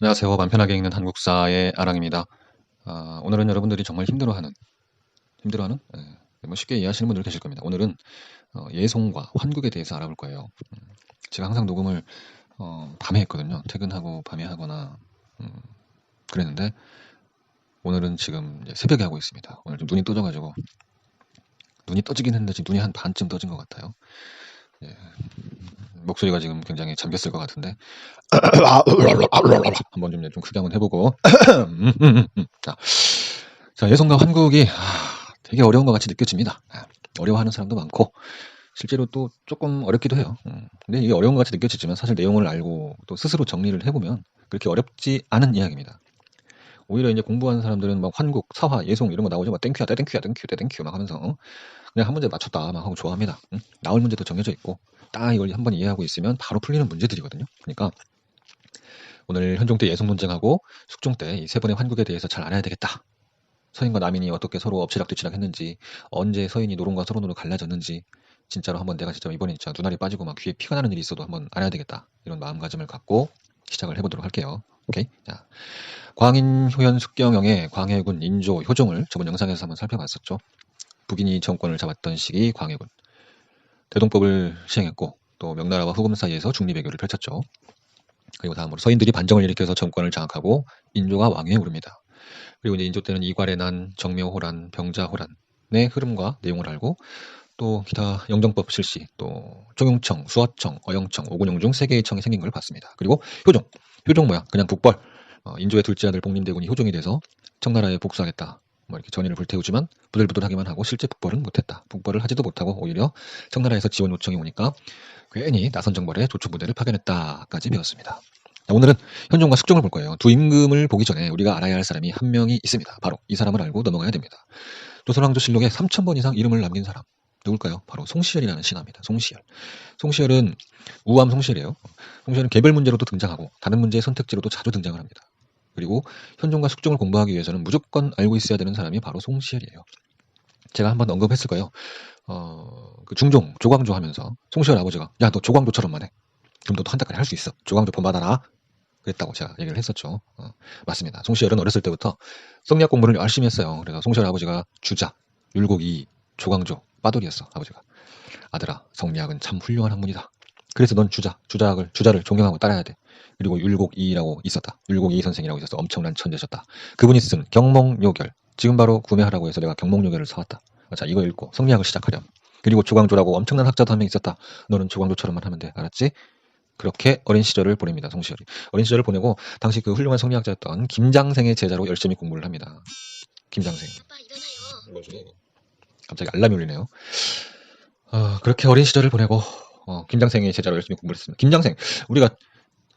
안녕하세요. 맘 편하게 읽는 한국사의 아랑입니다. 오늘은 여러분들이 정말 힘들어하는? 뭐 쉽게 이해하시는 분들 계실 겁니다. 오늘은 예송과 환국에 대해서 알아볼 거예요. 제가 항상 녹음을 밤에 했거든요. 퇴근하고 밤에 하거나 그랬는데 오늘은 지금 이제 새벽에 하고 있습니다. 오늘 좀 눈이 떠져가지고 눈이 떠지긴 했는데 지금 눈이 한 반쯤 떠진 것 같아요. 예, 목소리가 지금 굉장히 잠겼을 것 같은데 한번 좀 크게 한번 해보고 자, 예송과 환국이 되게 어려운 것 같이 느껴집니다. 어려워하는 사람도 많고 실제로 또 조금 어렵기도 해요. 근데 이게 어려운 것 같이 느껴지지만 사실 내용을 알고 또 스스로 정리를 해보면 그렇게 어렵지 않은 이야기입니다. 오히려 이제 공부하는 사람들은 막 환국, 사화, 예송 이런 거 나오죠. 막 땡큐야, 땡큐야, 땡큐, 땡큐 막 하면서 그냥 한 문제 맞췄다 막 하고 좋아합니다. 나올 문제도 정해져 있고 딱 이걸 한번 이해하고 있으면 바로 풀리는 문제들이거든요. 그러니까 오늘 현종 때 예송 논쟁하고 숙종 때 이 세 번의 환국에 대해서 잘 알아야 되겠다. 서인과 남인이 어떻게 서로 엎치락뒤치락 했는지, 언제 서인이 노론과 서론으로 갈라졌는지, 진짜로 한번 내가 진짜 이번에 진짜 눈알이 빠지고 막 귀에 피가 나는 일이 있어도 한번 알아야 되겠다. 이런 마음가짐을 갖고 시작을 해보도록 할게요. 오케이? 자, 광인, 효연, 숙경영의 광해군, 인조, 효종을 저번 영상에서 한번 살펴봤었죠. 북인이 정권을 잡았던 시기 광해군. 대동법을 시행했고, 또 명나라와 후금 사이에서 중립외교를 펼쳤죠. 그리고 다음으로 서인들이 반정을 일으켜서 정권을 장악하고 인조가 왕위에 오릅니다. 그리고 이제 인조 때는 이괄의 난, 정묘호란, 병자호란의 흐름과 내용을 알고 또 기타 영정법 실시, 또 종용청, 수어청, 어영청, 오군용 중 세 개의 청이 생긴 걸 봤습니다. 그리고 효종, 효종 뭐야? 그냥 북벌. 인조의 둘째 아들 복림대군이 효종이 돼서 청나라에 복수하겠다. 뭐 이렇게 전의를 불태우지만 부들부들하기만 하고 실제 북벌은 못했다. 북벌을 하지도 못하고 오히려 청나라에서 지원 요청이 오니까 괜히 나선 정벌의 조총부대를 파견했다까지 배웠습니다. 오늘은 현종과 숙종을 볼 거예요. 두 임금을 보기 전에 우리가 알아야 할 사람이 한 명이 있습니다. 바로 이 사람을 알고 넘어가야 됩니다. 조선왕조실록에 3000번 이상 이름을 남긴 사람. 누굴까요? 바로 송시열이라는 신하입니다. 송시열. 송시열은 우암 송시열이에요. 송시열은 개별 문제로도 등장하고 다른 문제의 선택지로도 자주 등장을 합니다. 그리고 현종과 숙종을 공부하기 위해서는 무조건 알고 있어야 되는 사람이 바로 송시열이에요. 제가 한번 언급했을 거예요. 그 중종, 조광조 하면서 송시열 아버지가 야, 너 조광조처럼만 해. 그럼 너도 한때까지 할 수 있어. 조광조 본받아라. 그랬다고 제가 얘기를 했었죠. 맞습니다. 송시열은 어렸을 때부터 성리학 공부를 열심히 했어요. 그래서 송시열 아버지가 주자, 율곡이, 조광조, 빠돌이였어. 아버지가. 아들아, 성리학은 참 훌륭한 학문이다. 그래서 넌 주자를 존경하고 따라야 돼. 그리고 율곡이라고 있었다. 율곡이 선생이라고 있었어. 엄청난 천재셨다. 그분이 쓴 경몽요결. 지금 바로 구매하라고 해서 내가 경몽요결을 사왔다. 자, 이거 읽고 성리학을 시작하렴. 그리고 조광조라고 엄청난 학자도 한 명 있었다. 너는 조광조처럼만 하면 돼. 알았지? 그렇게 어린 시절을 보냅니다. 송시열이. 어린 시절을 보내고 당시 그 훌륭한 성리학자였던 김장생의 제자로 열심히 공부를 합니다. 김장생. 갑자기 알람이 울리네요. 그렇게 어린 시절을 보내고 김장생의 제자로 열심히 공부를 했습니다. 김장생. 우리가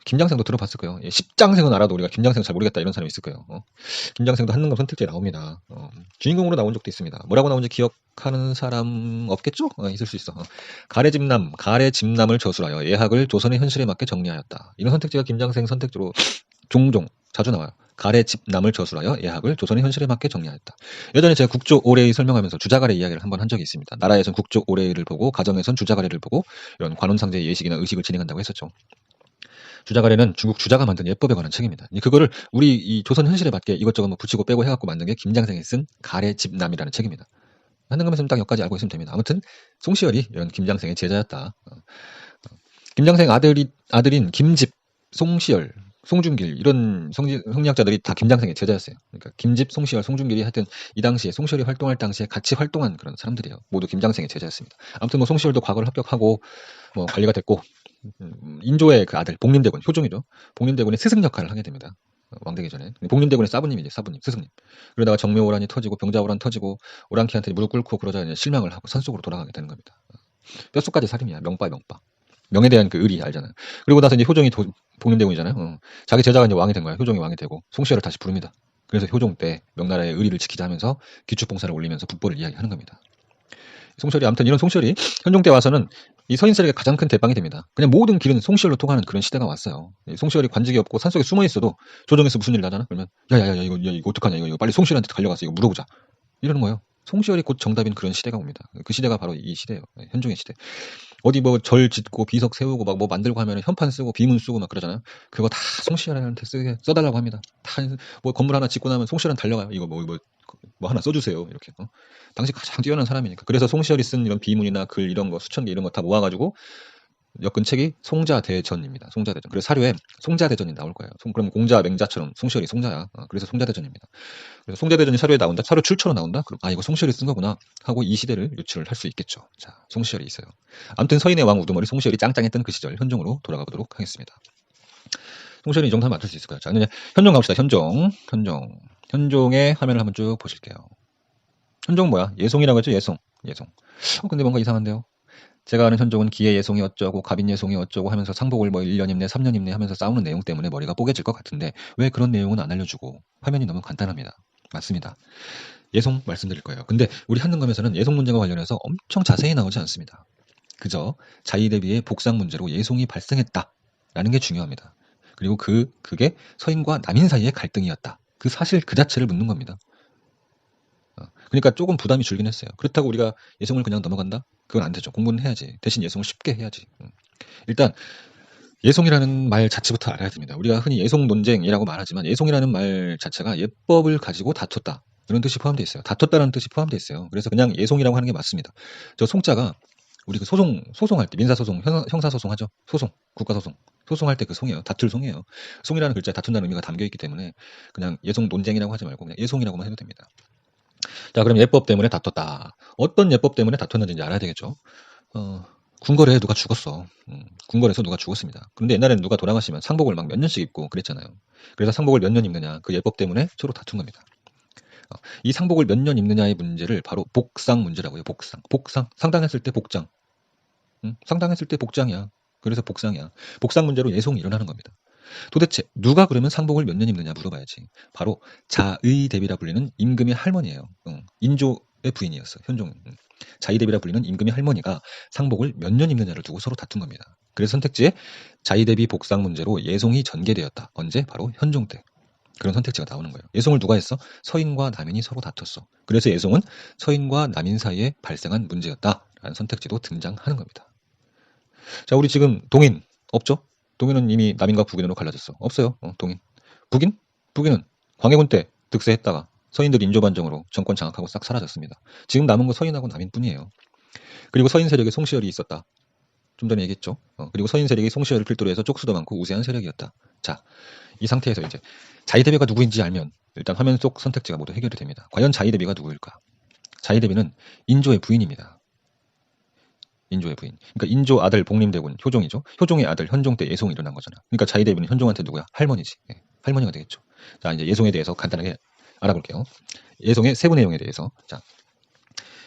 김장생도 들어봤을 거예요. 예, 십장생은 알아도 우리가 김장생 잘 모르겠다 이런 사람이 있을 거예요. 김장생도 한능검 선택지에 나옵니다. 주인공으로 나온 적도 있습니다. 뭐라고 나온지 기억하는 사람 없겠죠? 있을 수 있어. 가래집남을 저술하여 예학을 조선의 현실에 맞게 정리하였다. 이런 선택지가 김장생 선택지로 종종 자주 나와요. 가래집남을 저술하여 예학을 조선의 현실에 맞게 정리하였다. 예전에 제가 국조 오레이 설명하면서 주자가래 이야기를 한번 한 적이 있습니다. 나라에선 국조 오레이를 보고 가정에선 주자가래를 보고 이런 관혼상제 예식이나 의식을 진행한다고 했었죠. 주자가래는 중국 주자가 만든 예법에 관한 책입니다. 그거를 우리 이 조선 현실에 맞게 이것저것 뭐 붙이고 빼고 해갖고 만든 게 김장생이 쓴 가래집남이라는 책입니다. 하는 거면 딱 여기까지 알고 있으면 됩니다. 아무튼 송시열이 이런 김장생의 제자였다. 김장생 아들인 김집, 송시열, 송중길 이런 성리학자들이 다 김장생의 제자였어요. 그러니까 김집, 송시열, 송중길이 하여튼 이 당시에 송시열이 활동할 당시에 같이 활동한 그런 사람들이에요. 모두 김장생의 제자였습니다. 아무튼 뭐 송시열도 과거를 합격하고 뭐 관리가 됐고 인조의 그 아들 복림대군 효종이죠. 복림대군의 스승 역할을 하게 됩니다. 왕되기 전에 복림대군의 사부님이지 사부님 스승님. 그러다가 정묘오란이 터지고 병자오란 터지고 오랑캐한테 무릎 꿇고 그러자 이제 실망을 하고 산속으로 돌아가게 되는 겁니다. 뼛속까지 살인이야. 명빠. 명에 대한 그 의리 알잖아요. 그리고 나서 이제 효종이 복림대군이잖아요. 자기 제자가 이제 왕이 된 거야. 효종이 왕이 되고 송시열을 다시 부릅니다. 그래서 효종 때 명나라의 의리를 지키자 하면서 기축봉사를 올리면서 북벌을 이야기하는 겁니다. 송시열이 아무튼 이런 송시열이 현종 때 와서는 이 서인들에게 가장 큰 대빵이 됩니다. 그냥 모든 길은 송시열로 통하는 그런 시대가 왔어요. 송시열이 관직이 없고 산속에 숨어 있어도 조정에서 무슨 일 나잖아. 그러면 야야야 이거 어떡하냐 이거 빨리 송시열한테 달려가서 이거 물어보자. 이러는 거예요. 송시열이 곧 정답인 그런 시대가 옵니다. 그 시대가 바로 이 시대예요. 현종의 시대. 어디 뭐 절 짓고 비석 세우고 막 뭐 만들고 하면 현판 쓰고 비문 쓰고 막 그러잖아요. 그거 다 송시열한테 써달라고 합니다. 다 뭐 건물 하나 짓고 나면 송시열한테 달려가요. 이거 뭐 하나 써주세요. 이렇게. 당시 가장 뛰어난 사람이니까. 그래서 송시열이 쓴 이런 비문이나 글 이런 거 수천 개 이런 거 다 모아가지고 엮은 책이 송자대전입니다. 송자대전. 그래서 사료에 송자대전이 나올 거예요. 그럼 공자 맹자처럼 송시열이 송자야. 그래서 송자대전입니다. 그래서 송자대전이 사료에 나온다. 사료 출처로 나온다. 그럼 이거 송시열이 쓴 거구나 하고 이 시대를 유출을 할 수 있겠죠. 자, 송시열이 있어요. 아무튼 서인의 왕 우두머리 송시열이 짱짱했던 그 시절 현종으로 돌아가 보도록 하겠습니다. 송시열이 이 정도 하면 맞출 수 있을 거예요. 자, 이제 현종 가봅시다. 현종의 화면을 한번 쭉 보실게요. 현종 뭐야? 예송이라고 했죠? 예송. 근데 뭔가 이상한데요. 제가 아는 현종은 기의 예송이 어쩌고 갑인 예송이 어쩌고 하면서 상복을 뭐 1년 입내 3년 입내 하면서 싸우는 내용 때문에 머리가 뽀개질 것 같은데 왜 그런 내용은 안 알려주고 화면이 너무 간단합니다. 맞습니다. 예송 말씀드릴 거예요. 근데 우리 한능검에서는 예송 문제와 관련해서 엄청 자세히 나오지 않습니다. 그저 자의 대비의 복상 문제로 예송이 발생했다라는 게 중요합니다. 그리고 그게 서인과 남인 사이의 갈등이었다. 그 사실 그 자체를 묻는 겁니다. 그러니까 조금 부담이 줄긴 했어요. 그렇다고 우리가 예송을 그냥 넘어간다? 그건 안 되죠. 공부는 해야지. 대신 예송을 쉽게 해야지. 일단 예송이라는 말 자체부터 알아야 됩니다. 우리가 흔히 예송 논쟁이라고 말하지만 예송이라는 말 자체가 예법을 가지고 다퉜다. 이런 뜻이 포함되어 있어요. 다퉜다라는 뜻이 포함되어 있어요. 그래서 그냥 예송이라고 하는 게 맞습니다. 저 송자가 우리 그 소송할 때 민사소송, 형사소송 하죠. 국가소송. 소송할 때 그 송이에요. 다툴 송이에요. 송이라는 글자에 다툰다는 의미가 담겨 있기 때문에 그냥 예송 논쟁이라고 하지 말고 그냥 예송이라고만 해도 됩니다. 자, 그럼 예법 때문에 다퉜다. 어떤 예법 때문에 다퉜는지 이제 알아야 되겠죠. 궁궐에 누가 죽었어. 궁궐에서 누가 죽었습니다. 그런데 옛날에는 누가 돌아가시면 상복을 막 몇 년씩 입고 그랬잖아요. 그래서 상복을 몇 년 입느냐, 그 예법 때문에 서로 다툰 겁니다. 이 상복을 몇 년 입느냐의 문제를 바로 복상 문제라고 해요. 복상. 상당했을 때 복장. 상당했을 때 복장이야. 그래서 복상이야. 복상 문제로 예송이 일어나는 겁니다. 도대체 누가 그러면 상복을 몇 년 입느냐 물어봐야지. 바로 자의대비라 불리는 임금의 할머니예요. 인조의 부인이었어. 현종. 자의대비라 불리는 임금의 할머니가 상복을 몇 년 입느냐를 두고 서로 다툰 겁니다. 그래서 선택지에 자의대비 복상 문제로 예송이 전개되었다. 언제? 바로 현종 때. 그런 선택지가 나오는 거예요. 예송을 누가 했어? 서인과 남인이 서로 다퉜어. 그래서 예송은 서인과 남인 사이에 발생한 문제였다라는 선택지도 등장하는 겁니다. 자, 우리 지금 동인 없죠? 동인은 이미 남인과 북인으로 갈라졌어. 없어요. 동인. 북인은 광해군 때 득세했다가 서인들이 인조반정으로 정권 장악하고 싹 사라졌습니다. 지금 남은 거 서인하고 남인뿐이에요. 그리고 서인 세력에 송시열이 있었다. 좀 전에 얘기했죠. 그리고 서인 세력이 송시열을 필두로 해서 쪽수도 많고 우세한 세력이었다. 자, 이 상태에서 이제 자의대비가 누구인지 알면 일단 화면 속 선택지가 모두 해결이 됩니다. 과연 자의대비가 누구일까? 자의대비는 인조의 부인입니다. 인조의 부인. 그러니까 인조 아들 복림대군 효종이죠. 효종의 아들 현종 때 예송이 일어난 거잖아. 그러니까 자의대비는 현종한테 누구야? 할머니지. 할머니가 되겠죠. 자, 이제 예송에 대해서 간단하게 알아볼게요. 예송의 세부 내용에 대해서. 자,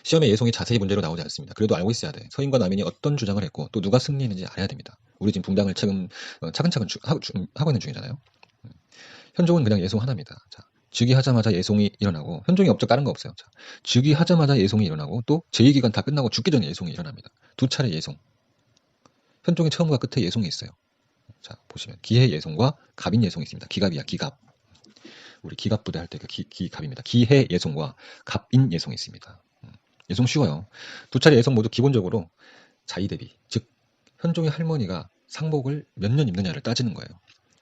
시험에 예송이 자세히 문제로 나오지 않습니다. 그래도 알고 있어야 돼. 서인과 남인이 어떤 주장을 했고 또 누가 승리했는지 알아야 됩니다. 우리 지금 붕당을 차근차근 하고 있는 중이잖아요. 현종은 그냥 예송 하나입니다. 자, 즉위하자마자 예송이 일어나고 현종이 업적 다른 거 없어요. 자, 즉위하자마자 예송이 일어나고 또 제2기간 다 끝나고 죽기 전에 예송이 일어납니다. 두 차례 예송. 현종의 처음과 끝에 예송이 있어요. 자, 보시면 기해 예송과 갑인 예송이 있습니다. 기갑이야, 기갑. 우리 기갑 부대 할 때 그 기갑입니다. 기해 예송과 갑인 예송이 있습니다. 예송 쉬워요. 두 차례 예송 모두 기본적으로 자의대비, 즉 현종의 할머니가 상복을 몇 년 입느냐를 따지는 거예요.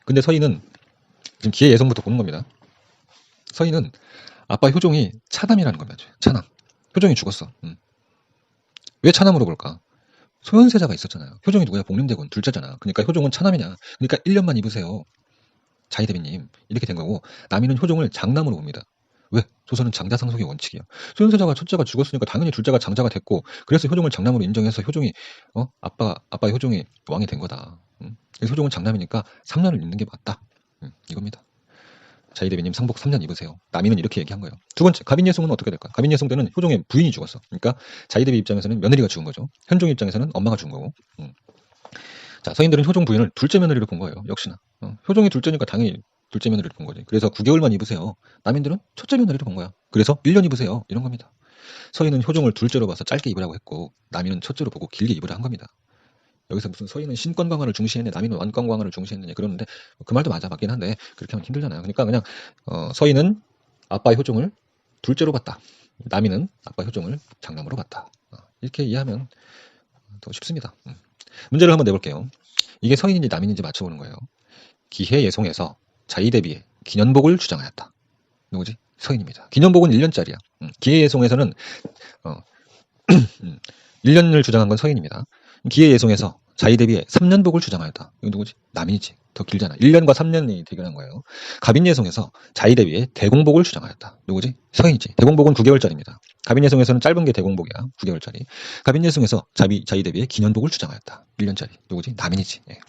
근데 서인은 지금 기해 예송부터 보는 겁니다. 서인은 아빠 효종이 차남이라는 겁니다. 차남. 효종이 죽었어. 왜 차남으로 볼까? 소현세자가 있었잖아요. 효종이 누구야? 복림대군 둘째잖아. 그러니까 효종은 차남이냐? 그러니까 1년만 입으세요. 자의대비님. 이렇게 된 거고 남인은 효종을 장남으로 봅니다. 왜? 조선은 장자상속의 원칙이야. 소현세자가 첫째가 죽었으니까 당연히 둘째가 장자가 됐고 그래서 효종을 장남으로 인정해서 효종이 아빠 효종이 왕이 된 거다. 그래서 효종은 장남이니까 3년을 입는 게 맞다. 이겁니다. 자의대비님 상복 3년 입으세요. 남인은 이렇게 얘기한 거예요. 두 번째, 갑인예송은 어떻게 될까? 갑인예송 때는 효종의 부인이 죽었어. 그러니까 자의대비 입장에서는 며느리가 죽은 거죠. 현종 입장에서는 엄마가 죽은 거고. 자, 서인들은 효종 부인을 둘째 며느리로 본 거예요. 역시나. 효종이 둘째니까 당연히 둘째 며느리로 본 거지. 그래서 9개월만 입으세요. 남인들은 첫째 며느리로 본 거야. 그래서 1년 입으세요. 이런 겁니다. 서인은 효종을 둘째로 봐서 짧게 입으라고 했고 남인은 첫째로 보고 길게 입으라 한 겁니다. 여기서 무슨 서인은 신권 강화를 중시했네, 남인은 완권 강화를 중시했느냐 그러는데 그 말도 맞긴 한데 그렇게 하면 힘들잖아요. 그러니까 그냥 서인은 아빠의 효종을 둘째로 봤다. 남인은 아빠 효종을 장남으로 봤다. 이렇게 이해하면 더 쉽습니다. 문제를 한번 내볼게요. 이게 서인인지 남인인지 맞춰보는 거예요. 기해예송에서 자의대비에 기년복을 주장하였다. 누구지? 서인입니다. 기년복은 1년짜리야. 기해예송에서는 1년을 주장한 건 서인입니다. 기해예송에서 자의대비에 3년복을 주장하였다. 이건 누구지? 남인이지. 더 길잖아. 1년과 3년이 대결한 거예요. 가빈예송에서 자의대비에 대공복을 주장하였다. 누구지? 서인이지. 대공복은 9개월짜리입니다. 가빈예송에서는 짧은 게 대공복이야. 9개월짜리. 가빈예송에서 자의대비에 기년복을 주장하였다. 1년짜리. 누구지? 남인이지. 예.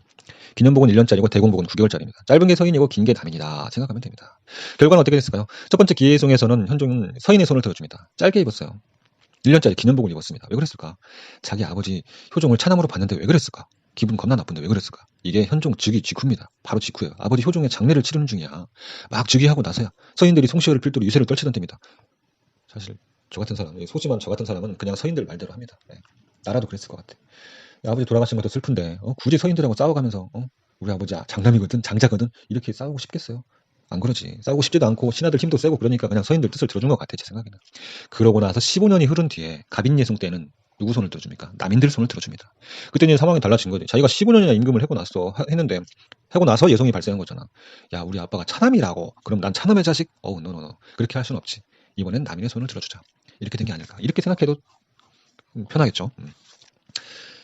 기년복은 1년짜리고 대공복은 9개월짜리입니다. 짧은 게 서인이고 긴 게 남인이다 생각하면 됩니다. 결과는 어떻게 됐을까요? 첫 번째 기해예송에서는 현종은 서인의 손을 들어줍니다. 짧게 입었어요. 1년짜리 기년복을 입었습니다. 왜 그랬을까? 자기 아버지 효종을 차남으로 봤는데 왜 그랬을까? 기분 겁나 나쁜데 왜 그랬을까? 이게 현종 즉위 직후입니다. 바로 직후예요. 아버지 효종의 장례를 치르는 중이야. 막 즉위하고 나서야 서인들이 송시열을 필두로 유세를 떨치던 때입니다. 사실 저 같은 사람, 소심한 저 같은 사람은 그냥 서인들 말대로 합니다. 네. 나라도 그랬을 것 같아. 아버지 돌아가신 것도 슬픈데 굳이 서인들하고 싸워가면서 우리 아버지 장남이거든 장자거든 이렇게 싸우고 싶겠어요? 안 그러지. 싸우고 싶지도 않고 신하들 힘도 세고 그러니까 그냥 서인들 뜻을 들어준 것 같아 제 생각에는. 그러고 나서 15년이 흐른 뒤에 가빈예송 때는 누구 손을 들어줍니까? 남인들 손을 들어줍니다. 그때는 상황이 달라진 거지. 자기가 15년이나 임금을 했는데 하고 나서 예송이 발생한 거잖아. 야 우리 아빠가 차남이라고. 그럼 난 차남의 자식? 노. 그렇게 할 수는 없지. 이번엔 남인의 손을 들어주자. 이렇게 된 게 아닐까. 이렇게 생각해도 편하겠죠.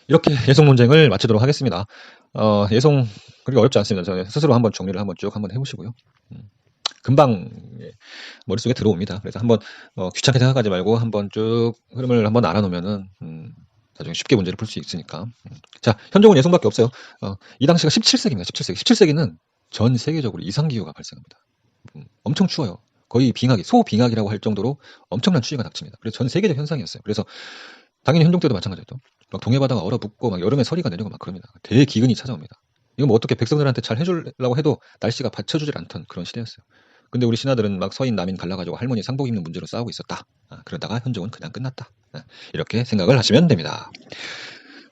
이렇게 예송 논쟁을 마치도록 하겠습니다. 예송 그렇게 어렵지 않습니다. 저 스스로 한번 정리를 쭉 해보시고요. 금방 머릿속에 들어옵니다. 그래서 한번 귀찮게 생각하지 말고 한번 쭉 흐름을 한번 알아놓으면은 나중에 쉽게 문제를 풀 수 있으니까. 자, 현종은 예송밖에 없어요. 이 당시가 17세기입니다. 17세기. 17세기는 전 세계적으로 이상기후가 발생합니다. 엄청 추워요. 거의 빙하기, 소빙하기라고 할 정도로 엄청난 추위가 닥칩니다. 그래서 전 세계적 현상이었어요. 그래서 당연히 현종 때도 마찬가지였죠. 막 동해바다가 얼어붙고 막 여름에 서리가 내리고 막 그럽니다. 대기근이 찾아옵니다. 이거 뭐 어떻게 백성들한테 잘 해주려고 해도 날씨가 받쳐주질 않던 그런 시대였어요. 근데 우리 신하들은 막 서인 남인 갈라가지고 할머니 상복 입는 문제로 싸우고 있었다. 그러다가 현종은 그냥 끝났다. 이렇게 생각을 하시면 됩니다.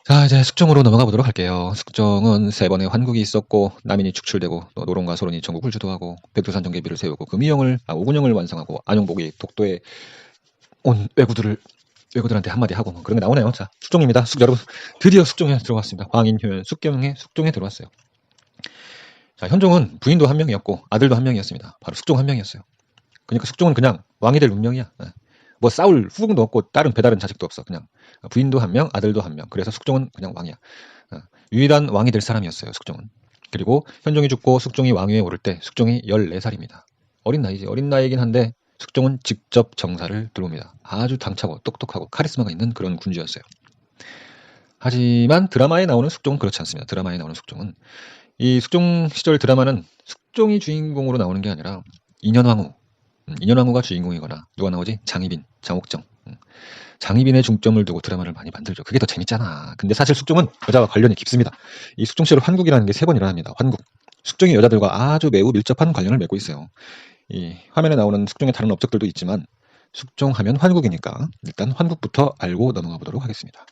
자, 이제 숙종으로 넘어가 보도록 할게요. 숙종은 3번의 환국이 있었고 남인이 축출되고 또 노론과 소론이 전국을 주도하고 백두산 정계비를 세우고 오군영을 완성하고 안용복이 독도에 온 외구들한테 한마디 하고 뭐 그런 게 나오네요. 자, 숙종입니다. 여러분 드디어 숙종에 들어왔습니다. 황인효연 숙경에 들어왔어요. 자, 현종은 부인도 한 명이었고 아들도 한 명이었습니다. 바로 숙종 한 명이었어요. 그러니까 숙종은 그냥 왕이 될 운명이야. 뭐 싸울 후궁도 없고 배다른 자식도 없어. 그냥 부인도 한 명, 아들도 한 명. 그래서 숙종은 그냥 왕이야. 유일한 왕이 될 사람이었어요. 숙종은. 그리고 현종이 죽고 숙종이 왕위에 오를 때 숙종이 14살입니다. 어린 나이지. 어린 나이긴 한데 숙종은 직접 정사를 들어옵니다. 아주 당차고 똑똑하고 카리스마가 있는 그런 군주였어요. 하지만 드라마에 나오는 숙종은 그렇지 않습니다. 드라마에 나오는 숙종은 이 숙종 시절 드라마는 숙종이 주인공으로 나오는 게 아니라 인현왕후가 주인공이거나 누가 나오지? 장희빈, 장옥정. 장희빈의 중점을 두고 드라마를 많이 만들죠. 그게 더 재밌잖아. 근데 사실 숙종은 여자와 관련이 깊습니다. 이 숙종 시절 환국이라는 게 3번 일어납니다. 환국. 숙종이 여자들과 아주 매우 밀접한 관련을 맺고 있어요. 이 화면에 나오는 숙종의 다른 업적들도 있지만 숙종하면 환국이니까 일단 환국부터 알고 넘어가 보도록 하겠습니다.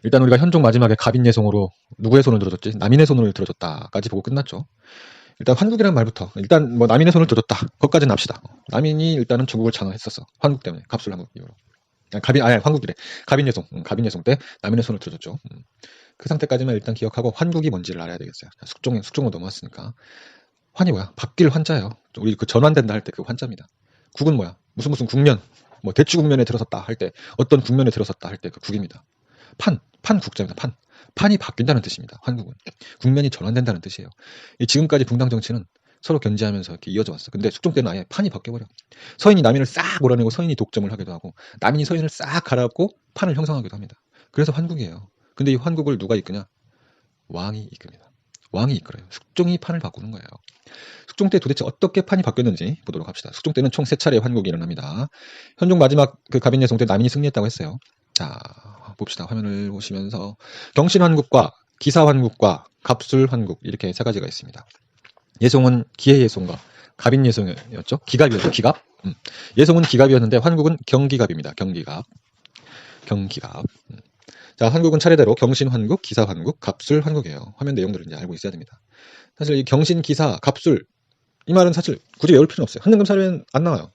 일단 우리가 현종 마지막에 가빈예송으로 누구의 손을 들어줬지? 남인의 손을 들어줬다까지 보고 끝났죠. 일단 환국이라는 말부터 일단 뭐 남인의 손을 들어줬다. 그것까지는 합시다. 남인이 일단은 중국을 장악했었어. 환국 때문에 갑술한국 이후로. 환국이래. 가빈예송 때 남인의 손을 들어줬죠. 그 상태까지만 일단 기억하고 환국이 뭔지를 알아야 되겠어요. 숙종으로 넘어왔으니까. 환이 뭐야? 바뀔 환자예요. 우리 그 전환된다 할 때 그 환자입니다. 국은 뭐야? 무슨 국면, 뭐 대추 국면에 들어섰다 할 때 어떤 국면에 들어섰다 할 때 그 국입니다. 판국자입니다. 판이 바뀐다는 뜻입니다. 환국은 국면이 전환된다는 뜻이에요. 지금까지 붕당 정치는 서로 견제하면서 이렇게 이어져 왔어. 근데 숙종 때는 아예 판이 바뀌어버려. 서인이 남인을 싹 몰아내고 서인이 독점을 하기도 하고 남인이 서인을 싹 갈아엎고 판을 형성하기도 합니다. 그래서 환국이에요. 근데 이 환국을 누가 이끄냐? 왕이 이끕니다. 왕이 이끌어요. 숙종이 판을 바꾸는 거예요. 숙종 때 도대체 어떻게 판이 바뀌었는지 보도록 합시다. 숙종 때는 총 3차례의 환국이 일어납니다. 현종 마지막 그 가빈예송 때 남인이 승리했다고 했어요. 자, 봅시다. 화면을 보시면서 경신환국과 기사환국과 갑술환국 이렇게 3가지가 있습니다. 예송은 기해예송과 가빈예송이었죠. 기갑이었죠. 기갑. 예송은 기갑이었는데 환국은 경기갑입니다. 경기갑. 자, 환국은 차례대로 경신환국, 기사환국, 갑술환국이에요. 화면 내용들을 이제 알고 있어야 됩니다. 사실 이 경신, 기사, 갑술 이 말은 사실 굳이 외울 필요는 없어요. 한능금 사료에는 안 나와요.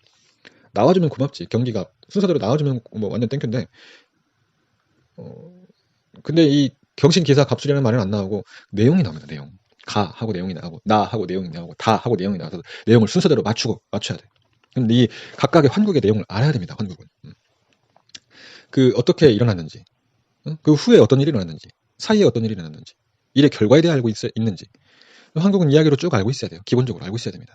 나와주면 고맙지. 경기가 순서대로 나와주면 뭐 완전 땡큐인데, 근데 이 경신 기사 갑술이라는 말은 안 나오고 내용이 나옵니다. 내용. 가 하고 내용이 나오고 나 하고 내용이 나오고 다 하고 내용이 나와서 내용을 순서대로 맞춰야 돼. 근데 이 각각의 환국의 내용을 알아야 됩니다. 환국은. 그 어떻게 일어났는지, 그 후에 어떤 일이 일어났는지, 사이에 어떤 일이 일어났는지, 일의 결과에 대해 알고 있는지, 한국은 이야기로 쭉 알고 있어야 돼요. 기본적으로 알고 있어야 됩니다.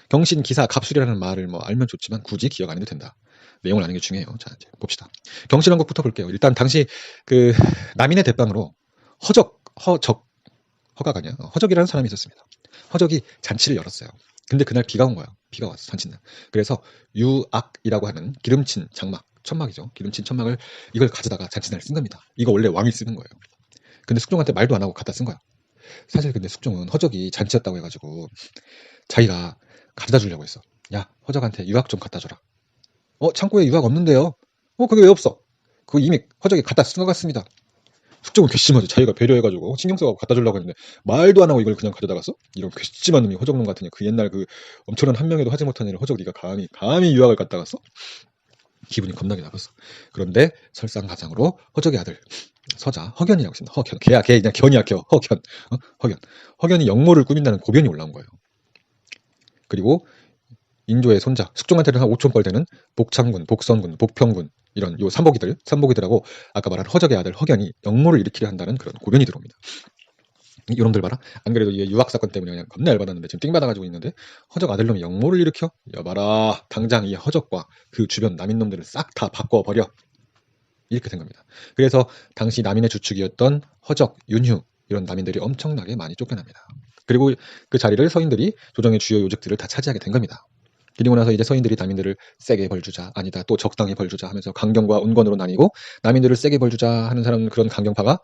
경신, 기사, 갑술이라는 말을 뭐 알면 좋지만 굳이 기억 안 해도 된다. 내용을 아는 게 중요해요. 자, 이제 봅시다. 경신왕국부터 볼게요. 일단 당시 그 남인의 대빵으로 허가가 아니야. 허적이라는 사람이 있었습니다. 허적이 잔치를 열었어요. 근데 그날 비가 온 거야. 비가 왔어, 잔치날. 그래서 유악이라고 하는 기름친 장막, 천막이죠. 기름친 천막을 이걸 가져다가 잔치날 쓴 겁니다. 이거 원래 왕이 쓰는 거예요. 근데 숙종한테 말도 안 하고 갖다 쓴 거야. 사실 근데 숙종은 허적이 잔치였다고 해가지고 자기가 가져다 주려고 했어. 야, 허적한테 유악 좀 갖다 줘라. 창고에 유악 없는데요? 그게 왜 없어? 그거 이미 허적이 갖다 쓴 것 같습니다. 숙종은 괘씸하죠. 자기가 배려해가지고 신경 써가지고 갖다 주려고 했는데 말도 안 하고 이걸 그냥 가져다갔어? 이런 괘씸한 놈이 허적놈 같으니 그 옛날 그 엄청난 한 명에도 하지 못한 일을 허적 네가 감히 유학을 갖다 갔어? 기분이 겁나게 나빴어. 그런데 설상가상으로 허적의 아들 서자 허견이라고 있습니다. 허견 걔야 걔 그냥 견이야 겨 허견 허견이 영모를 꾸민다는 고변이 올라온 거예요. 그리고 인조의 손자 숙종한테는 한 5촌벌 되는 복창군, 복선군, 복평군 이런 요 삼복이들하고 아까 말한 허적의 아들 허견이 영모를 일으키려 한다는 그런 고변이 들어옵니다. 이놈들 봐라. 안 그래도 이 유학 사건 때문에 그냥 겁나 열받았는데 지금 띵 받아가지고 있는데 허적 아들놈이 영모를 일으켜? 여봐라. 당장 이 허적과 그 주변 남인놈들을 싹 다 바꿔버려. 이렇게 된 겁니다. 그래서 당시 남인의 주축이었던 허적, 윤휴 이런 남인들이 엄청나게 많이 쫓겨납니다. 그리고 그 자리를 서인들이 조정의 주요 요직들을 다 차지하게 된 겁니다. 그리고 나서 이제 서인들이 남인들을 세게 벌주자, 아니다 또 적당히 벌주자 하면서 강경과 운건으로 나뉘고 남인들을 세게 벌주자 하는 사람 그런 강경파가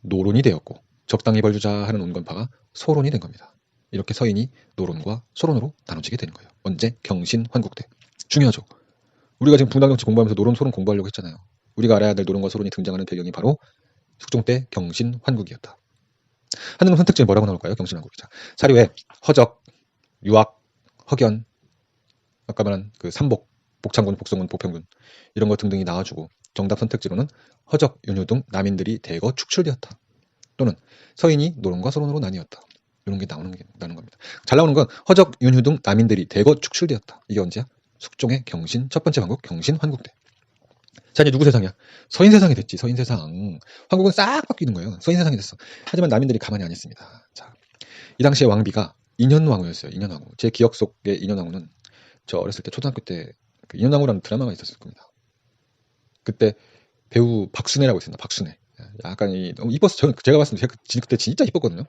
노론이 되었고 적당히 벌주자 하는 운건파가 소론이 된 겁니다. 이렇게 서인이 노론과 소론으로 나눠지게 되는 거예요. 언제? 경신 환국때. 중요하죠. 우리가 지금 붕당정치 공부하면서 노론, 소론 공부하려고 했잖아요. 우리가 알아야 될 노론과 소론이 등장하는 배경이 바로 숙종 때 경신 환국이었다. 한능 선택지에 뭐라고 나올까요? 경신 환국이자. 사료에 허적, 유학, 허견, 아까 말한 그 삼복, 복창군, 복성군, 복평군 이런 것 등등이 나와주고 정답 선택지로는 허적, 윤휴 등 남인들이 대거 축출되었다. 또는 서인이 노론과 소론으로 나뉘었다. 이런 게 나오는 겁니다. 잘 나오는 건 허적, 윤휴 등 남인들이 대거 축출되었다. 이게 언제야? 숙종의 경신 첫 번째 환국 경신 환국 때. 자, 이제 누구 세상이야? 서인 세상이 됐지. 서인 세상. 환국은 싹 바뀌는 거예요. 서인 세상이 됐어. 하지만 남인들이 가만히 안 있습니다. 자, 이 당시에 왕비가 인현왕후였어요. 인현왕후. 제 기억 속의 인현왕후는 저 어렸을 때 초등학교 때 그 인현왕후라는 드라마가 있었을 겁니다. 그때 배우 박순애라고 있습니다. 박순애. 약간 너무 이뻤어. 제가 봤을 때 그때 진짜 이뻤거든요.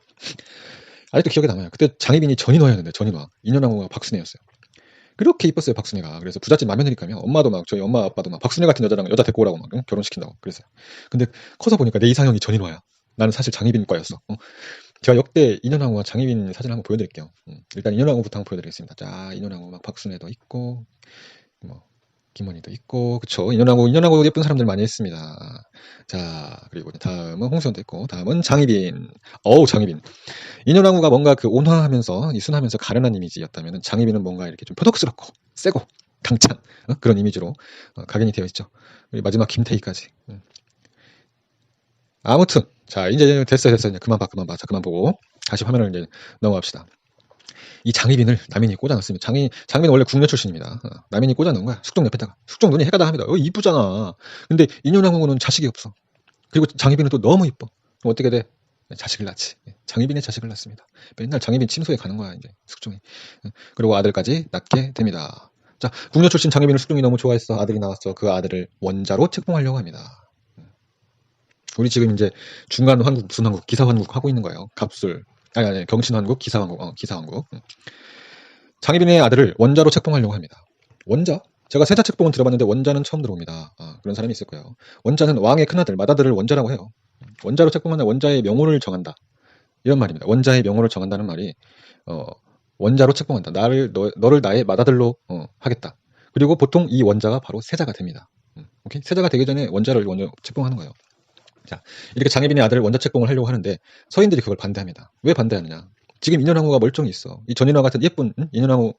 아직도 기억에 남아요. 그때 장희빈이 전인화였는데 전인화. 인현왕후가 박순애였어요. 그렇게 이뻤어요 박순애가. 그래서 부잣집 맏며느리 가면 엄마도 막 저희 엄마 아빠도 막 박순애 같은 여자 데리고 오라고 막 결혼시킨다고 그랬어요. 근데 커서 보니까 내 이상형이 전인화야. 나는 사실 장희빈과였어. 제가 역대 인현왕후와 장희빈 사진 한번 보여드릴게요. 일단 인현왕후부터 한번 보여드리겠습니다. 자, 인현왕후 막 박순애도 있고 뭐 김원희도 있고 그쵸. 인현왕후 예쁜 사람들 많이 했습니다. 자, 그리고 다음은 홍수연도 있고 다음은 장희빈. 장희빈. 인현왕후가 뭔가 그 온화하면서 순하면서 가련한 이미지였다면 장희빈은 뭔가 이렇게 좀 표독스럽고 세고 강찬 그런 이미지로 각인이 되어 있죠. 그리고 마지막 김태희까지. 아무튼 자 이제 됐어요. 이제 그만 봐. 자 그만 보고 다시 화면을 이제 넘어갑시다. 이 장희빈을 남인이 꽂아놨습니다. 장희빈은 원래 국녀 출신입니다. 남인이 꽂아놓은 거야. 숙종 옆에다가. 숙종 눈이 해가 다 합니다. 이쁘잖아. 근데 인현왕후는 자식이 없어. 그리고 장희빈은 또 너무 이뻐. 그럼 어떻게 돼? 자식을 낳지. 장희빈의 자식을 낳습니다. 맨날 장희빈 침소에 가는 거야 이제 숙종이. 그리고 아들까지 낳게 됩니다. 자, 국녀 출신 장희빈을 숙종이 너무 좋아했어. 아들이 나왔어. 그 아들을 원자로 책봉하려고 합니다. 우리 지금 이제 중간 환국, 무슨 환국, 기사 환국 하고 있는 거예요. 갑술. 아니, 경신 환국, 기사 환국, 기사 환국. 장희빈의 아들을 원자로 책봉하려고 합니다. 원자? 제가 세자 책봉은 들어봤는데 원자는 처음 들어옵니다. 그런 사람이 있을 거예요. 원자는 왕의 큰아들, 맏아들을 원자라고 해요. 원자로 책봉한다. 원자의 명호를 정한다. 이런 말입니다. 원자의 명호를 정한다는 말이 원자로 책봉한다. 너를 나의 맏아들로 하겠다. 그리고 보통 이 원자가 바로 세자가 됩니다. 오케이? 세자가 되기 전에 원자를 먼저 책봉하는 거예요. 자, 이렇게 장희빈의 아들을 원자 책봉을 하려고 하는데 서인들이 그걸 반대합니다. 왜 반대하느냐? 지금 인현왕후가 멀쩡히 있어. 이 전인왕 같은 예쁜 인현왕후,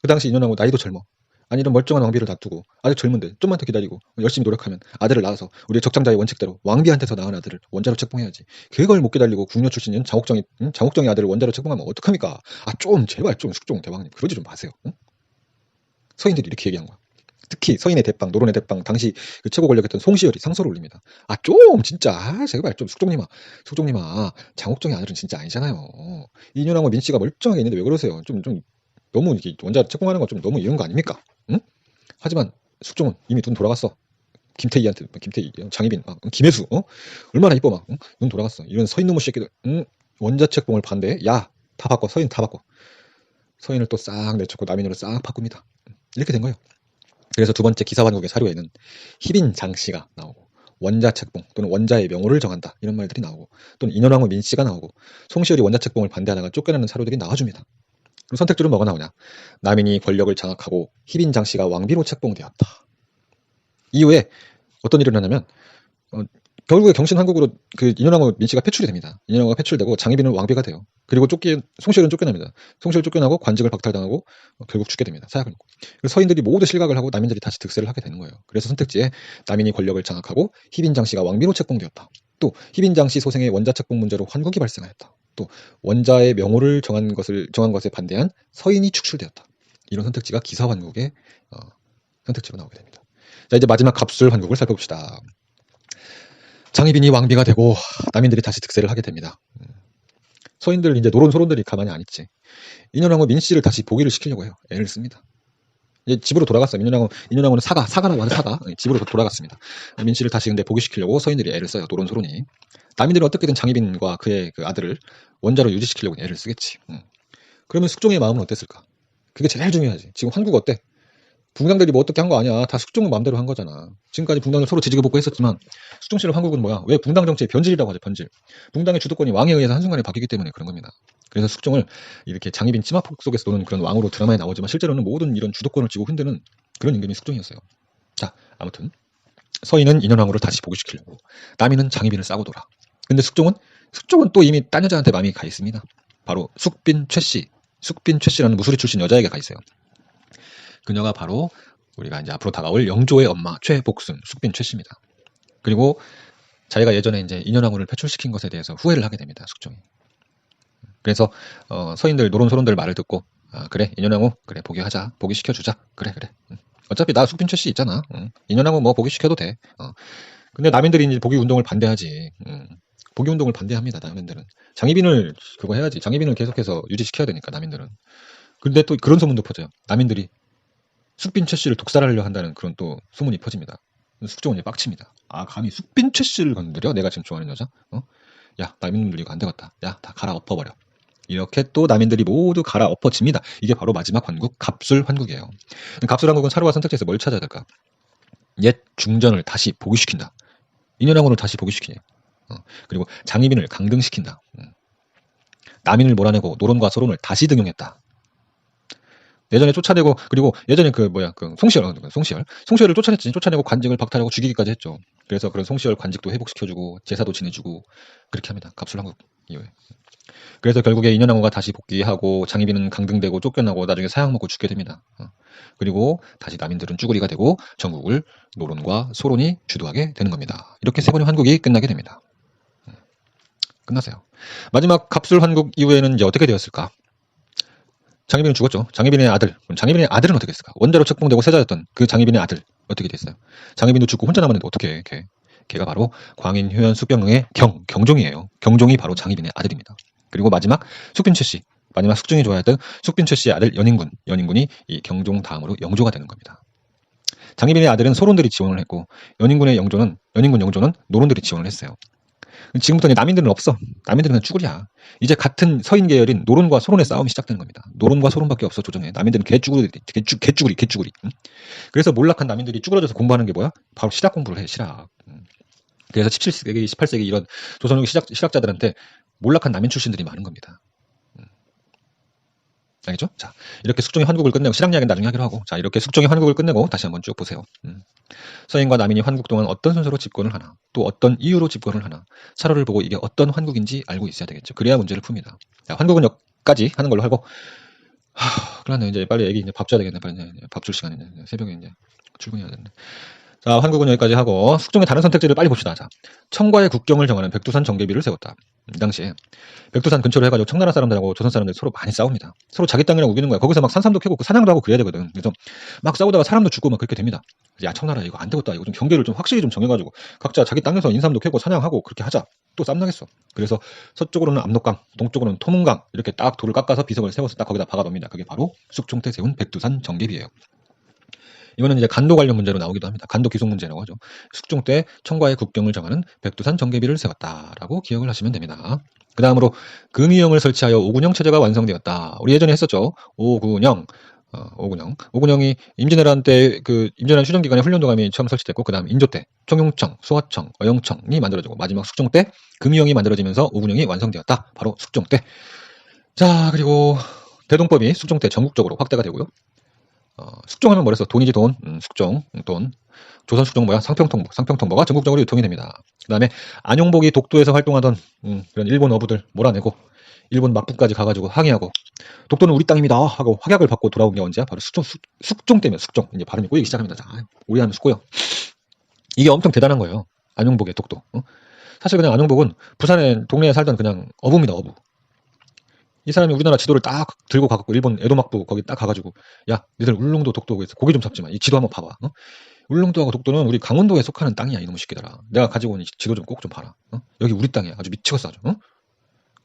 그 당시 인현왕후 나이도 젊어. 아니 이런 멀쩡한 왕비를 놔두고 아직 젊은데 좀만 더 기다리고 열심히 노력하면 아들을 낳아서 우리의 적장자의 원칙대로 왕비한테서 낳은 아들을 원자로 책봉해야지. 그걸 못 기다리고 궁녀 출신인 장옥정의 아들을 원자로 책봉하면 어떡합니까? 아 좀 제발 좀 숙종 대왕님 그러지 좀 마세요. 응? 서인들이 이렇게 얘기한 거야. 특히 서인의 대빵, 노론의 대빵, 당시 그 최고 권력했던 송시열이 상소를 올립니다. 아, 좀, 진짜, 제발 좀, 숙종님아, 장옥정의 아들은 진짜 아니잖아요. 이년하고 민씨가 멀쩡하게 있는데 왜 그러세요? 너무 이렇게 원자 책봉하는 건 좀 너무 이런 거 아닙니까? 응? 하지만 숙종은 이미 눈 돌아갔어. 김태희, 장희빈, 김혜수, 얼마나 이뻐, 막, 응? 눈 돌아갔어. 이런 서인놈의 새끼들, 응? 원자 책봉을 반대해? 야, 다 바꿔, 서인 다 바꿔. 서인을 또 싹 내쫓고 남인으로 싹 바꿉니다. 이렇게 된 거예요. 그래서 두 번째 기사반국의 사료에는 희빈 장씨가 나오고 원자 책봉 또는 원자의 명호를 정한다 이런 말들이 나오고 또는 인현왕후 민씨가 나오고 송시열이 원자 책봉을 반대하다가 쫓겨나는 사료들이 나와줍니다. 그럼 선택지로 뭐가 나오냐? 남인이 권력을 장악하고 희빈 장씨가 왕비로 책봉되었다. 이후에 어떤 일이 일어나냐면 결국에 경신 한국으로 그 인현왕후 민씨가 패출이 됩니다. 인현왕후가 패출되고 장희빈은 왕비가 돼요. 그리고 송시열은 쫓겨납니다. 송시열 쫓겨나고 관직을 박탈당하고 결국 죽게 됩니다. 사약을 놓고. 그래서 서인들이 모두 실각을 하고 남인들이 다시 득세를 하게 되는 거예요. 그래서 선택지에 남인이 권력을 장악하고 희빈장씨가 왕비로 책봉되었다. 또 희빈장씨 소생의 원자 책봉 문제로 환국이 발생하였다. 또 원자의 명호를 정한 것에 반대한 서인이 축출되었다. 이런 선택지가 기사환국의 선택지로 나오게 됩니다. 자, 이제 마지막 갑술 환국을 살펴봅시다. 장희빈이 왕비가 되고 남인들이 다시 득세를 하게 됩니다. 서인들 이제 노론 소론들이 가만히 안 있지. 인현왕후 민씨를 다시 복위를 시키려고 해요. 애를 씁니다. 이제 집으로 돌아갔어요. 인현왕후는 사가라고 하는 사가 집으로 돌아갔습니다. 민씨를 다시 근데 복위시키려고 서인들이 애를 써요. 노론 소론이. 남인들은 어떻게든 장희빈과 그의 그 아들을 원자로 유지시키려고 애를 쓰겠지. 그러면 숙종의 마음은 어땠을까? 그게 제일 중요하지. 지금 한국 어때? 붕당들이 뭐 어떻게 한 거 아니야. 다 숙종 마음대로 한 거잖아. 지금까지 붕당을 서로 지지고 볶고 했었지만 숙종실의 한국은 뭐야? 왜 붕당 정치의 변질이라고 하죠. 변질. 붕당의 주도권이 왕에 의해서 한순간에 바뀌기 때문에 그런 겁니다. 그래서 숙종을 이렇게 장희빈 치마폭 속에서 노는 그런 왕으로 드라마에 나오지만 실제로는 모든 이런 주도권을 쥐고 흔드는 그런 임금이 숙종이었어요. 자, 아무튼 서인은 인현왕후를 다시 복위시키려고 남인은 장희빈을 싸고 돌아. 근데 숙종은 또 이미 딴 여자한테 마음이 가 있습니다. 바로 숙빈 최씨라는 무술이 출신 여자에게 가 있어요. 그녀가 바로 우리가 이제 앞으로 다가올 영조의 엄마 최복순 숙빈 최씨입니다. 그리고 자기가 예전에 이제 인현왕후를 패출시킨 것에 대해서 후회를 하게 됩니다. 숙종이. 그래서 서인들 노론 소론들 말을 듣고 그래 인현왕후 그래 복위하자 복위시켜주자 그래 어차피 나 숙빈 최씨 있잖아. 인현왕후 뭐 복위시켜도 돼. 근데 남인들이 이제 복위 운동을 반대하지. 복위 운동을 반대합니다. 남인들은 장희빈을 그거 해야지. 장희빈을 계속해서 유지시켜야 되니까 남인들은. 근데 또 그런 소문도 퍼져요. 남인들이 숙빈 최씨를 독살하려 한다는 그런 또 소문이 퍼집니다. 숙종은 이제 빡칩니다. 아 감히 숙빈 최씨를 건드려? 내가 지금 좋아하는 여자? 야 남인들 이거 안 되겠다. 야 다 갈아엎어버려. 이렇게 또 남인들이 모두 갈아엎어집니다. 이게 바로 마지막 환국 갑술 환국이에요. 갑술 환국은 사료와 선택지에서 뭘 찾아야 될까? 옛 중전을 다시 복위시킨다. 인현왕후를 다시 복위시키냐. 그리고 장희빈을 강등시킨다. 남인을 몰아내고 노론과 소론을 다시 등용했다. 예전에 쫓아내고 그리고 예전에 송시열을 쫓아내고 관직을 박탈하고 죽이기까지 했죠. 그래서 그런 송시열 관직도 회복시켜주고 제사도 지내주고 그렇게 합니다. 갑술한국 이후에. 그래서 결국에 인현왕후가 다시 복귀하고 장희빈은 강등되고 쫓겨나고 나중에 사약 먹고 죽게 됩니다. 그리고 다시 남인들은 쭈구리가 되고 전국을 노론과 소론이 주도하게 되는 겁니다. 이렇게 세 번의 환국이 끝나게 됩니다. 끝났어요. 마지막 갑술 환국 이후에는 이제 어떻게 되었을까? 장희빈은 죽었죠. 장희빈의 아들은 어떻게 됐을까? 원자로 책봉되고 세자였던 그 장희빈의 아들 어떻게 됐어요? 장희빈도 죽고 혼자 남았는데 어떻게 해? 걔가 바로 광인, 효연, 수병의 경종이에요. 경종이 바로 장희빈의 아들입니다. 그리고 마지막 숙빈 최씨, 마지막 숙종이 좋아했던 숙빈 최씨의 아들 연인군이 이 경종 다음으로 영조가 되는 겁니다. 장희빈의 아들은 소론들이 지원을 했고 연인군 영조는 노론들이 지원을 했어요. 지금부터 남인들은 없어. 남인들은 그냥 쭈구리야. 이제 같은 서인 계열인 노론과 소론의 싸움이 시작되는 겁니다. 노론과 소론밖에 없어 조정에. 남인들은 개쭈구리. 그래서 몰락한 남인들이 쭈그러져서 공부하는 게 뭐야? 바로 시락 공부를 해. 시락. 그래서 17세기, 18세기 이런 조선의 실학자들한테 몰락한 남인 출신들이 많은 겁니다. 알겠죠? 자, 이렇게 숙종의 환국을 끝내고 실학 이야기는 나중에 하기로 하고, 자 이렇게 숙종의 환국을 끝내고 다시 한번 쭉 보세요. 서인과 남인이 환국 동안 어떤 순서로 집권을 하나, 또 어떤 이유로 집권을 하나, 사료를 보고 이게 어떤 환국인지 알고 있어야 되겠죠. 그래야 문제를 풉니다. 자, 환국은 여기까지 하는 걸로 하고, 큰일 났네. 이제 빨리 애기 이제 밥 줘야 되겠네. 빨리 이제 밥 줄 시간이네. 새벽에 이제 출근해야 되는데. 자, 환국은 여기까지 하고 숙종의 다른 선택지를 빨리 봅시다. 자, 청과의 국경을 정하는 백두산 정계비를 세웠다. 이 당시에 백두산 근처로 해가지고 청나라 사람들하고 조선 사람들이 서로 많이 싸웁니다. 서로 자기 땅이라고 우기는 거야. 거기서 막 산삼도 캐고 사냥도 하고 그래야 되거든. 그래서 막 싸우다가 사람도 죽고 막 그렇게 됩니다. 야, 청나라 이거 안 되겠다. 이거 좀 경계를 좀 확실히 좀 정해가지고 각자 자기 땅에서 인삼도 캐고 사냥하고 그렇게 하자. 또 쌈나겠어. 그래서 서쪽으로는 압록강, 동쪽으로는 토문강 이렇게 딱 돌을 깎아서 비석을 세워서 딱 거기다 박아놓습니다. 그게 바로 숙종 때 세운 백두산 정계비예요. 이거는 이제 간도 관련 문제로 나오기도 합니다. 간도 기속 문제라고 하죠. 숙종 때 청과의 국경을 정하는 백두산 정계비를 세웠다라고 기억을 하시면 됩니다. 그 다음으로 금이영을 설치하여 오군영 체제가 완성되었다. 우리 예전에 했었죠. 오군영. 오군영이 임진왜란 때 그 임진왜란 휴전 기간에 훈련도감이 처음 설치됐고 그 다음 인조 때 총용청, 수화청, 어영청이 만들어지고 마지막 숙종 때 금이영이 만들어지면서 오군영이 완성되었다. 바로 숙종 때. 자, 그리고 대동법이 숙종 때 전국적으로 확대가 되고요. 숙종하면 뭐랬어? 돈이지 돈. 숙종, 돈. 조선 숙종 뭐야? 상평통보. 상평통보가 전국적으로 유통이 됩니다. 그 다음에 안용복이 독도에서 활동하던 그런 일본 어부들 몰아내고 일본 막부까지 가가지고 항의하고 독도는 우리 땅입니다 하고 확약을 받고 돌아온 게 언제야? 바로 숙종 때문에 숙종. 이제 발음이 꼬이기 시작합니다. 자, 오해하면 숙고요. 이게 엄청 대단한 거예요. 안용복의 독도. 사실 그냥 안용복은 부산에 동네에 살던 그냥 어부입니다. 어부. 이 사람이 우리나라 지도를 딱 들고 가갖고 일본 에도막부 거기 딱 가가지고 야 니들 울릉도 독도 고기 좀 잡지 마. 이 지도 한번 봐봐. 울릉도하고 독도는 우리 강원도에 속하는 땅이야 이놈의 새끼들아. 내가 가지고 온 이 지도 좀 꼭 좀 봐라. 여기 우리 땅이야. 아주 미치겠어 아주.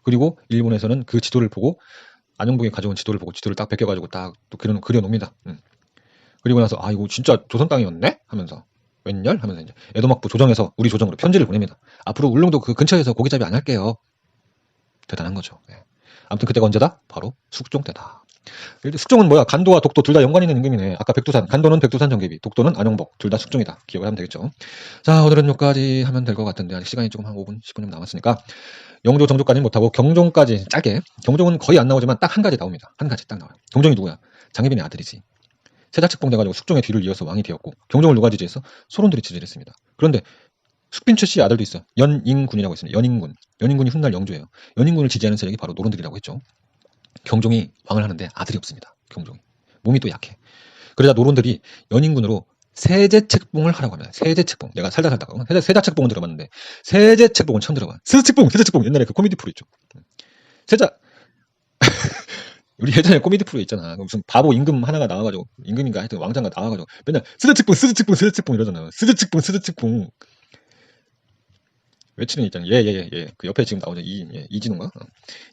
그리고 일본에서는 그 지도를 보고 안용복이 가져온 지도를 보고 지도를 딱 베껴가지고 딱 또 그려놓습니다. 그리고 나서 아 이거 진짜 조선 땅이었네 하면서 웬열 하면서 이제 에도막부 조정에서 우리 조정으로 편지를 보냅니다. 앞으로 울릉도 그 근처에서 고기잡이 안 할게요. 대단한 거죠. 네. 아무튼 그때가 언제다? 바로 숙종 때다. 숙종은 뭐야? 간도와 독도 둘 다 연관 있는 임금이네. 아까 백두산, 간도는 백두산 정계비, 독도는 안용복, 둘 다 숙종이다. 기억을 하면 되겠죠. 자, 오늘은 여기까지 하면 될 것 같은데 아직 시간이 조금 한 5분, 10분 남았으니까 영조, 정조까지는 못하고 경종까지 짧게. 경종은 거의 안 나오지만 딱 한 가지 나옵니다. 한 가지 딱 나와요. 경종이 누구야? 장혜빈의 아들이지. 세자측봉 돼가지고 숙종의 뒤를 이어서 왕이 되었고 경종을 누가 지지했어? 소론들이 지지를 했습니다. 그런데 숙빈추 씨의 아들도 있어요. 연인군이라고 있습니다. 연인군. 연인군이 훗날 영조예요. 연인군을 지지하는 세력이 바로 노론들이라고 했죠. 경종이 왕을 하는데 아들이 없습니다. 경종이. 몸이 또 약해. 그러자 노론들이 연인군으로 세제책봉을 하라고 합니다. 세제책봉. 내가 살다가 세자책봉은 들어봤는데 세제책봉은 처음 들어봐. 세제책봉. 옛날에 그 코미디 프로 있죠. 세자. 우리 예전에 코미디 프로 있잖아. 무슨 바보 임금 하나가 나와가지고 임금인가 하여튼 왕자가 나와가지고 맨날 세제책봉 이러잖아. 세제책봉. 외치는 있잖아. 그 옆에 지금 나오죠. 이진호인가?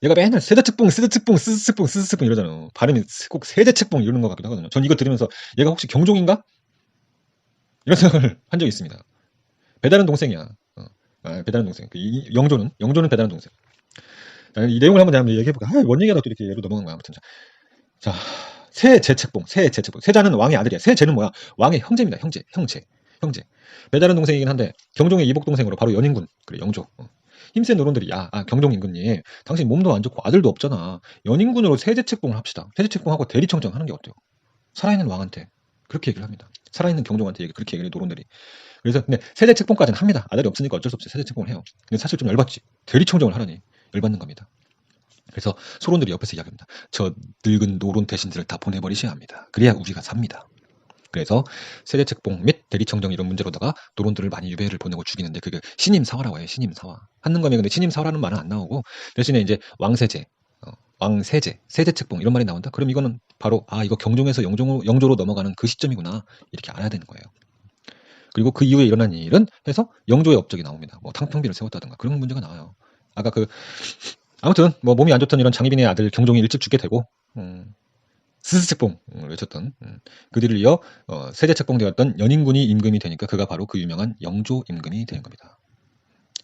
얘가 맨날 세자측봉 이러잖아. 발음이 꼭 세자측봉 이러는 것 같기도 하거든요. 전 이거 들으면서 얘가 혹시 경종인가? 이런 생각을 한 적이 있습니다. 배다른 동생이야. 배다른 동생. 영조는 배다른 동생. 자, 이 내용을 한번 얘기해볼까? 뭔 얘기하다 또 이렇게 예로 넘어간 거야. 아무튼. 자, 세제책봉. 세자는 왕의 아들이야. 세제는 뭐야? 왕의 형제입니다. 형제. 배다른 동생이긴 한데 경종의 이복 동생으로 바로 연인군 그래 영조. 힘센 노론들이 경종 임금님 당신 몸도 안 좋고 아들도 없잖아. 연인군으로 세제책봉을 합시다. 세제책봉하고 대리청정 하는 게 어때요? 살아있는 왕한테 그렇게 얘기를 합니다. 살아있는 경종한테 그렇게 얘기를 해 노론들이. 그래서 근데 세제책봉까지는 합니다. 아들이 없으니까 어쩔 수 없이 세제책봉을 해요. 근데 사실 좀 열받지. 대리청정을 하라니 열받는 겁니다. 그래서 소론들이 옆에서 이야기합니다. 저 늙은 노론 대신들을 다 보내버리셔야 합니다. 그래야 우리가 삽니다. 그래서 세제책봉 및 대리청정 이런 문제로다가 노론들을 많이 유배를 보내고 죽이는데 그게 신임사화라고 해요. 신임사화. 한능검에 근데 신임사화라는 말은 안 나오고 대신에 이제 왕세제, 세제책봉 이런 말이 나온다. 그럼 이거는 바로 이거 경종에서 영조로 넘어가는 그 시점이구나 이렇게 알아야 되는 거예요. 그리고 그 이후에 일어난 일은 해서 영조의 업적이 나옵니다. 뭐 탕평비를 세웠다든가 그런 문제가 나와요. 아까 아무튼 뭐 몸이 안 좋던 이런 장희빈의 아들 경종이 일찍 죽게 되고 스스책봉을 외쳤던 그 뒤를 이어 세제책봉 되었던 연인군이 임금이 되니까 그가 바로 그 유명한 영조 임금이 되는 겁니다.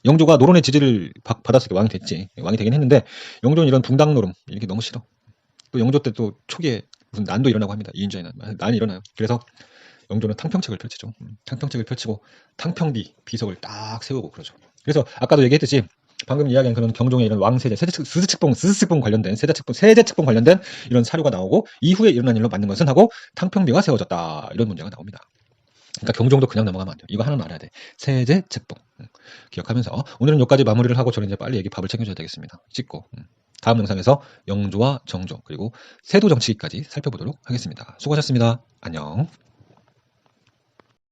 영조가 노론의 지지를 받았을 때 왕이 됐지. 왕이 되긴 했는데 영조는 이런 붕당 노름 이렇게 너무 싫어. 또 영조 때 또 초기에 무슨 난도 일어나고 합니다. 이인자의 난이 일어나요. 그래서 영조는 탕평책을 펼치죠. 탕평책을 펼치고 탕평비 비석을 딱 세우고 그러죠. 그래서 아까도 얘기했듯이 방금 이야기한 그런 경종의 이런 왕세제, 스스책봉 관련된 세제책봉 관련된 이런 사료가 나오고 이후에 일어난 일로 맞는 것은 하고 탕평비가 세워졌다 이런 문제가 나옵니다. 그러니까 경종도 그냥 넘어가면 안 돼요. 이거 하나는 알아야 돼. 세제책봉 기억하면서 오늘은 여기까지 마무리를 하고 저는 이제 빨리 밥을 챙겨줘야 되겠습니다. 씻고 다음 영상에서 영조와 정조 그리고 세도 정치기까지 살펴보도록 하겠습니다. 수고하셨습니다. 안녕.